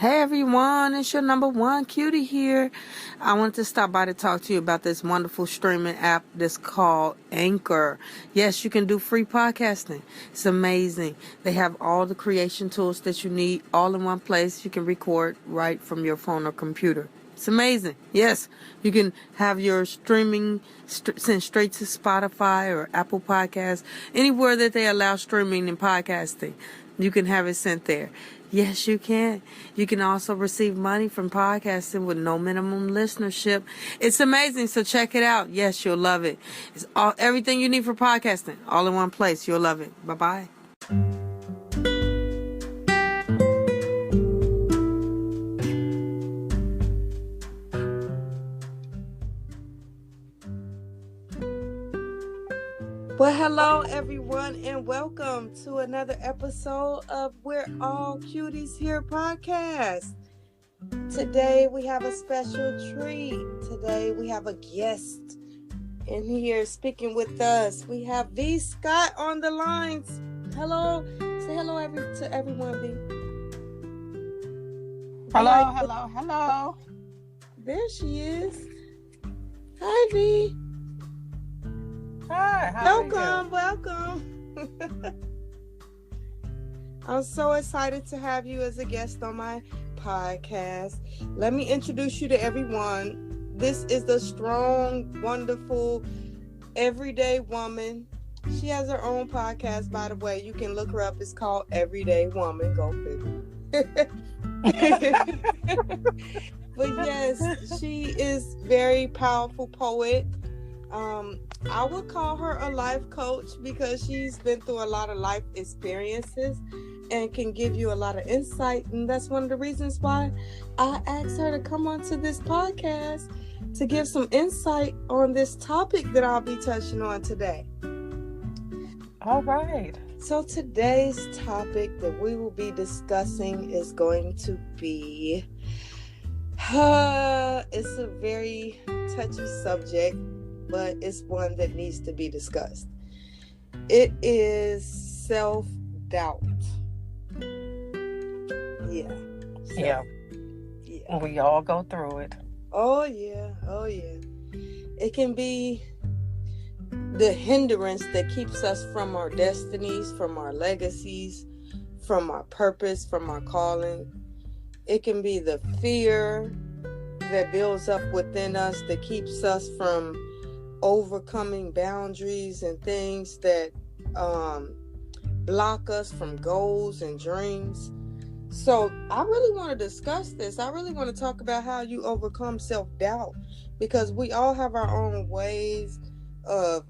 Hey everyone, it's your number one cutie here. I wanted to stop by to talk to you about this wonderful streaming app that's called Anchor. Yes, you can do free podcasting. It's amazing. They have all the creation tools that you need all in one place. You can record right from your phone or computer. It's amazing. Yes, you can have your streaming sent straight to Spotify or Apple Podcasts, anywhere that they allow streaming and podcasting. You can have it sent there. Yes, you can. You can also receive money from podcasting with no minimum listenership. It's amazing. So check it out. Yes, you'll love it. It's everything you need for podcasting, all in one place. You'll love it. Bye-bye. Well, hello everyone, and welcome to another episode of We're All Cuties Here podcast. Today we have a special treat. Today we have a guest in here speaking with us. We have Vii Scott on the lines. Hello. Say hello to everyone, Vii. Hello. There she is. Hi, Vii. Hi, how are you? Welcome. I'm so excited to have you as a guest on my podcast. Let me introduce you to everyone. This is the strong, wonderful, everyday woman. She has her own podcast, by the way. You can look her up. It's called Everyday Woman. Go figure. But yes, she is very powerful poet. I would call her a life coach because she's been through a lot of life experiences and can give you a lot of insight. And that's one of the reasons why I asked her to come onto this podcast to give some insight on this topic that I'll be touching on today. All right. So today's topic that we will be discussing is going to be, it's a very touchy subject, but it's one that needs to be discussed. It is self-doubt. Yeah. We all go through it. Oh yeah. It can be the hindrance that keeps us from our destinies, from our legacies, from our purpose, from our calling. It can be the fear that builds up within us that keeps us from overcoming boundaries and things that block us from goals and dreams. So I really want to discuss this. I really want to talk about how you overcome self-doubt, because we all have our own ways of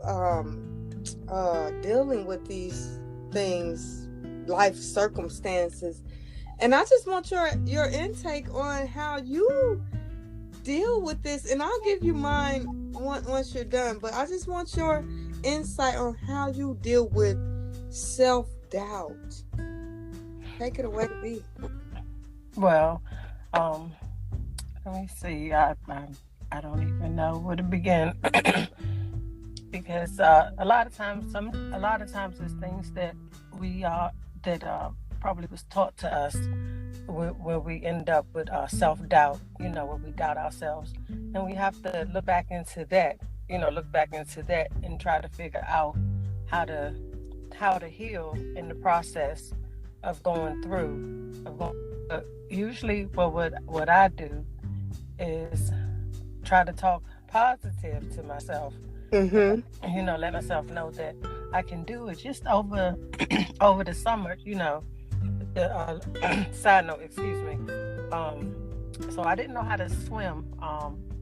dealing with these things, life circumstances. And I just want your intake on how you deal with this, and I'll give you mine once you're done, but I just want your insight on how you deal with self-doubt. Take it away, Vii. Well, let me see. I don't even know where to begin because a lot of times it's things that we probably was taught to us where we end up with self-doubt, where we doubt ourselves. And we have to look back into that and try to figure out how to heal in the process of going through. Usually what I do is try to talk positive to myself. Mm-hmm. Let myself know that I can do it. Just over the summer, side note, excuse me. So I didn't know how to swim.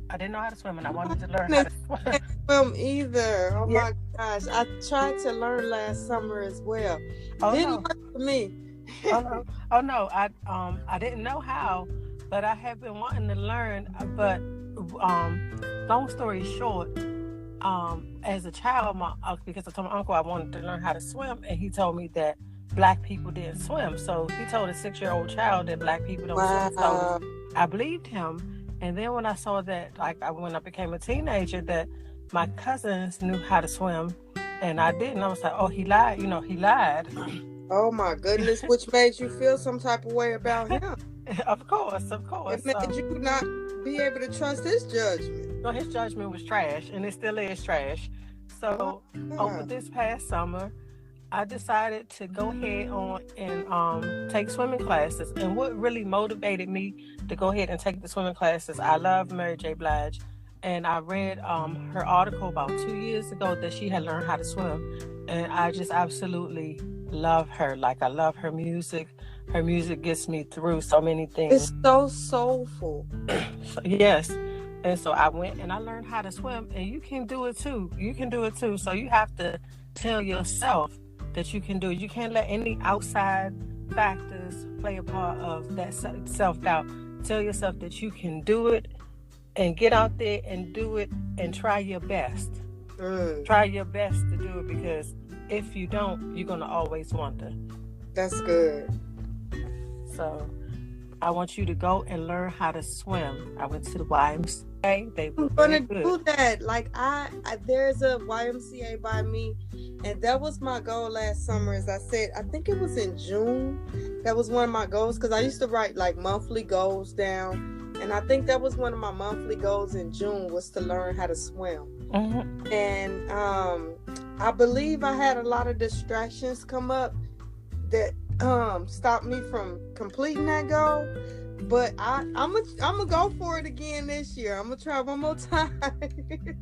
And I wanted to learn how to swim. Swim either. Oh Yeah. my gosh. I tried to learn last summer as well. Didn't work for me. Oh no. I didn't know how, but I have been wanting to learn. But long story short, as a child, because I told my uncle I wanted to learn how to swim, and he told me that Black people didn't swim. So he told a 6-year-old child that Black people don't swim. So I believed him. And then when I saw that, when I became a teenager, that my cousins knew how to swim and I didn't, I was like, oh, he lied. Oh my goodness, which made you feel some type of way about him. Of course, of It course. made you not be able to trust his judgment. So his judgment was trash, and it still is trash. Oh So over God. this past summer, I decided to go ahead on and take swimming classes. And what really motivated me to go ahead and take the swimming classes, I love Mary J. Blige, and I read her article about 2 years ago that she had learned how to swim, and I just absolutely love her. Like, I love her music. Her music gets me through so many things. It's so soulful. So, yes. And so I went and I learned how to swim, and you can do it too. You can do it too. So you have to tell yourself that you can do it. You can't let any outside factors play a part of that self-doubt. Tell yourself that you can do it, and get out there and do it, and try your best. Try your best to do it, because if you don't, you're going to always wonder. That's good. So I want you to go and learn how to swim. I went to the YMCA. They were I'm gonna good. do that. Like I there's a YMCA by me, and that was my goal last summer. As I said, I think it was in June. That was one of my goals, because I used to write like monthly goals down, and I think that was one of my monthly goals in June, was to learn how to swim. Mm-hmm. And I believe I had a lot of distractions come up that stopped me from completing that goal. But I'm gonna go for it again this year. I'm gonna try one more time.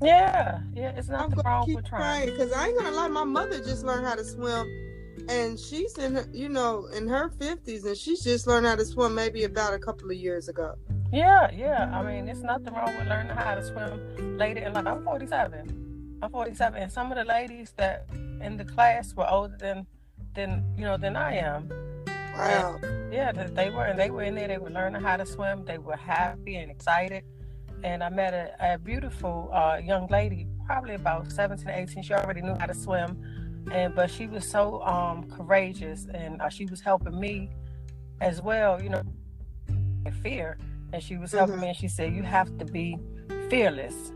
Yeah, it's I'm nothing gonna wrong keep with trying, trying. because I ain't gonna lie. My mother just learned how to swim, and she's in her, in her 50s, and she's just learned how to swim maybe about a couple of years ago. Yeah. I mean, it's nothing wrong with learning how to swim later in life. I'm 47. And some of the ladies that in the class were older than I am. Wow. And, yeah, they were in there. They were learning how to swim. They were happy and excited. And I met a beautiful young lady, probably about 17, 18. She already knew how to swim, but she was so courageous, and she was helping me as well. Fear, and she was helping me. And she said, "You have to be fearless."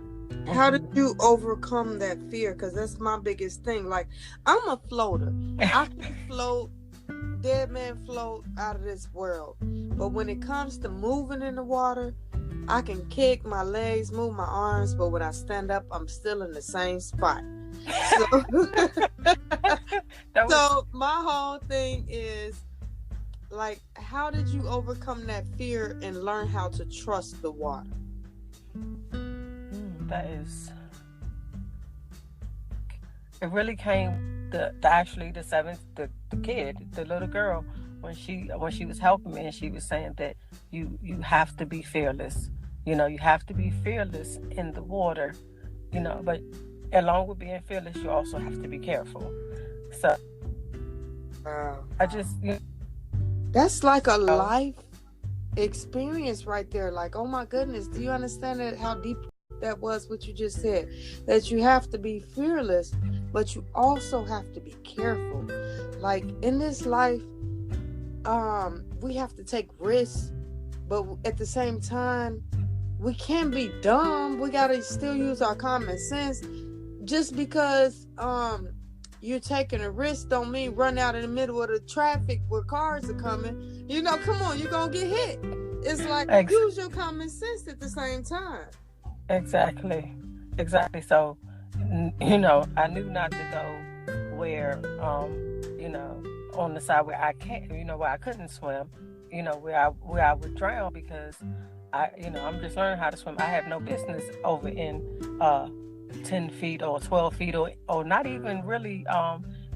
How did you overcome that fear? Because that's my biggest thing. Like, I'm a floater. I can float, dead man float out of this world. But when it comes to moving in the water, I can kick my legs, move my arms, but when I stand up, I'm still in the same spot. So my whole thing is, like, how did you overcome that fear and learn how to trust the water? It really came the kid, the little girl, when she was helping me, and she was saying that you have to be fearless. You have to be fearless in the water. But along with being fearless, you also have to be careful. So wow. I just that's like a life experience right there. Like, oh my goodness, do you understand that, how deep that was, what you just said? That you have to be fearless, but you also have to be careful. Like, in this life, we have to take risks, but at the same time, we can't be dumb. We gotta still use our common sense. Just because you're taking a risk don't mean run out in the middle of the traffic where cars are coming. Come on, you're gonna get hit. It's like, use your common sense at the same time. Exactly. So, I knew not to go where, on the side where I can't, where I couldn't swim, where I would drown, because I'm just learning how to swim. I have no business over in 10 feet or 12 feet or not even really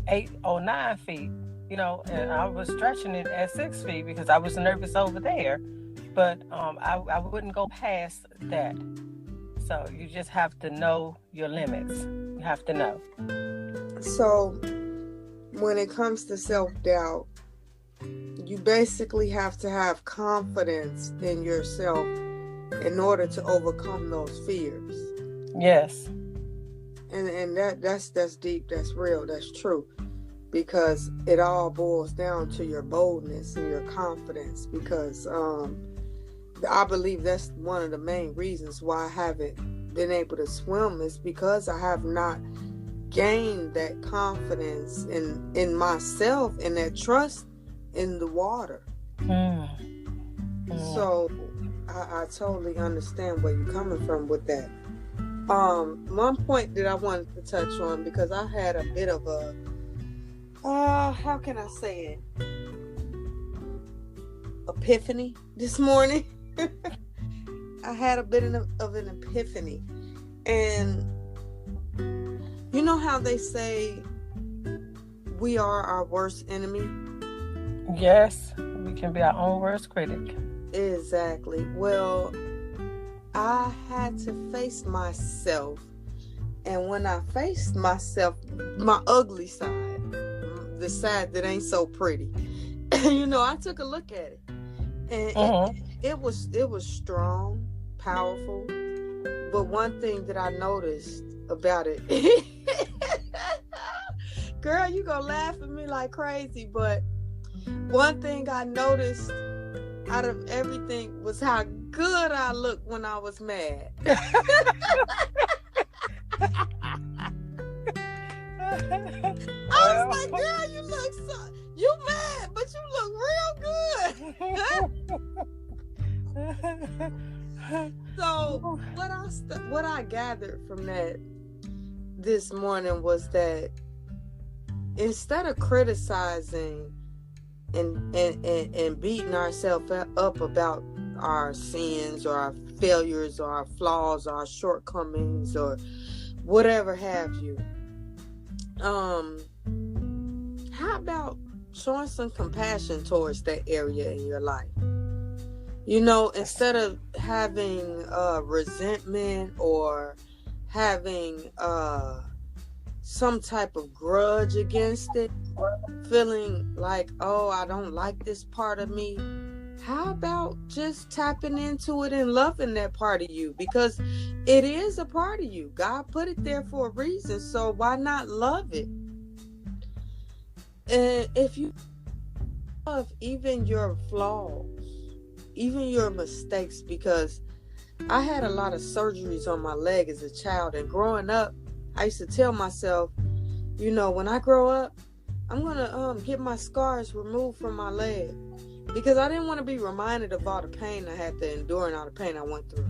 8 or 9 feet, and I was stretching it at 6 feet because I was nervous over there, but I wouldn't go past that. So you just have to know your limits. You have to know. So when it comes to self-doubt, you basically have to have confidence in yourself in order to overcome those fears. Yes. And that's deep, that's real, that's true. Because it all boils down to your boldness and your confidence. Because I believe that's one of the main reasons why I haven't been able to swim, is because I have not gained that confidence in myself and that trust in the water. So I totally understand where you're coming from with that. One point that I wanted to touch on, because I had a bit of a how can I say it, epiphany this morning. I had a bit of an epiphany. And you know how they say we are our worst enemy? Yes, we can be our own worst critic. Exactly. Well, I had to face myself. And when I faced myself, my ugly side, the side that ain't so pretty, I took a look at it. And it was strong, powerful. But one thing that I noticed about it, girl, you gonna laugh at me like crazy, but one thing I noticed out of everything was how good I looked when I was mad. I was like, girl, you mad, but you look real good. So what I gathered from that this morning was that instead of criticizing and beating ourselves up about our sins or our failures or our flaws or our shortcomings or whatever have you, how about showing some compassion towards that area in your life? Instead of having resentment or having some type of grudge against it, feeling like, oh, I don't like this part of me, how about just tapping into it and loving that part of you? Because it is a part of you. God put it there for a reason, so why not love it? And if you love even your flaws, even your mistakes, because I had a lot of surgeries on my leg as a child, and growing up, I used to tell myself, when I grow up, I'm gonna get my scars removed from my leg, because I didn't want to be reminded of all the pain I had to endure and all the pain I went through.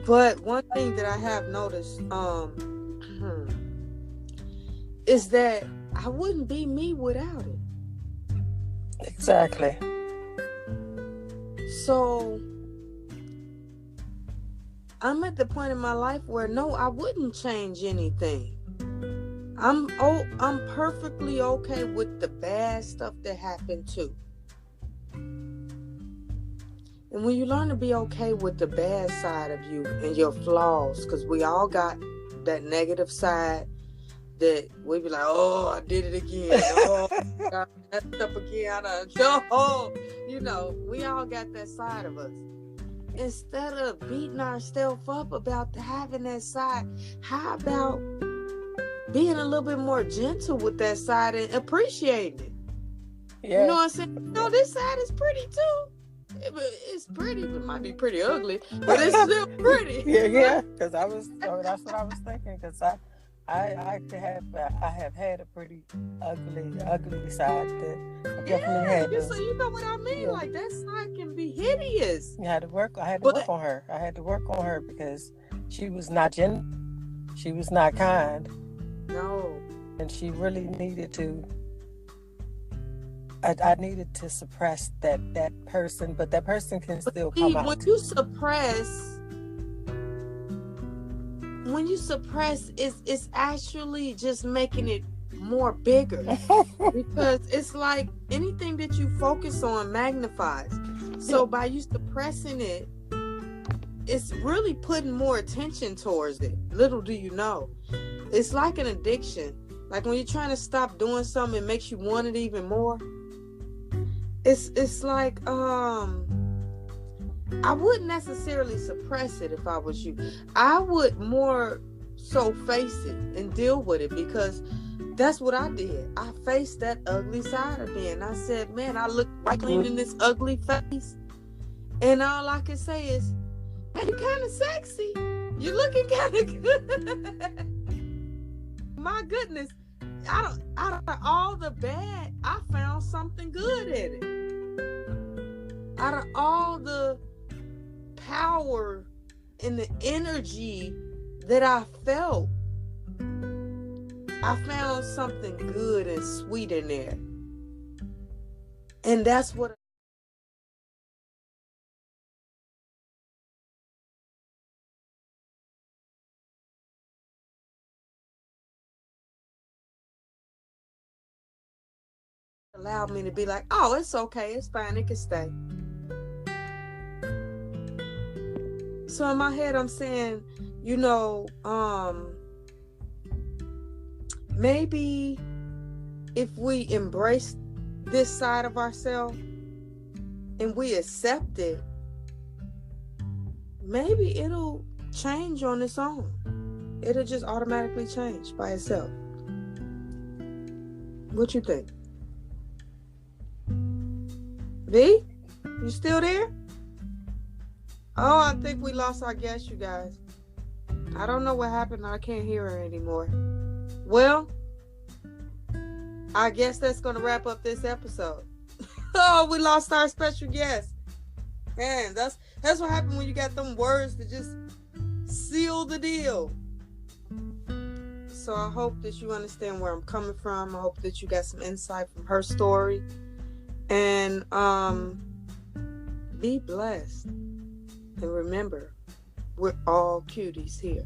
But one thing that I have noticed is that I wouldn't be me without it. Exactly. So I'm at the point in my life where no, I wouldn't change anything. I'm perfectly okay with the bad stuff that happened too. And when you learn to be okay with the bad side of you and your flaws, because we all got that negative side that we be like, oh, I did it again. Oh, I messed up again. We all got that side of us. Instead of beating ourselves up about having that side, how about being a little bit more gentle with that side and appreciating it? Yeah. You know what I'm saying? No, this side is pretty too. It's pretty, but it might be pretty ugly, but it's still pretty. Yeah. Because that's what I was thinking. Because I have had a pretty ugly side that I definitely had. So you know what I mean? Yeah. Like that side can be hideous. I had to work on her. I had to work on her because she was not gentle. She was not kind. No. And she really needed to. I needed to suppress that person, but that person can still come out. When you suppress, it's actually just making it more bigger. Because it's like anything that you focus on magnifies. So by you suppressing it, it's really putting more attention towards it. Little do you know. It's like an addiction. Like when you're trying to stop doing something, it makes you want it even more. It's like I wouldn't necessarily suppress it if I was you. I would more so face it and deal with it, because that's what I did. I faced that ugly side of me, and I said, man, I look clean in this ugly face, and all I can say is, hey, you're kind of sexy. You're looking kind of good. my goodness, out of all the bad, I found something good in it. Out of all the power and the energy that I felt, I found something good and sweet in there. And that's what allowed me to be like, oh, it's okay, it's fine, it can stay. So in my head, I'm saying, maybe if we embrace this side of ourselves and we accept it, maybe it'll change on its own. It'll just automatically change by itself. What you think? V? You still there? Oh, I think we lost our guest, you guys. I don't know what happened. I can't hear her anymore. Well, I guess that's going to wrap up this episode. Oh, we lost our special guest. Man, that's what happened when you got them words to just seal the deal. So I hope that you understand where I'm coming from. I hope that you got some insight from her story. And be blessed. And remember, we're all cuties here.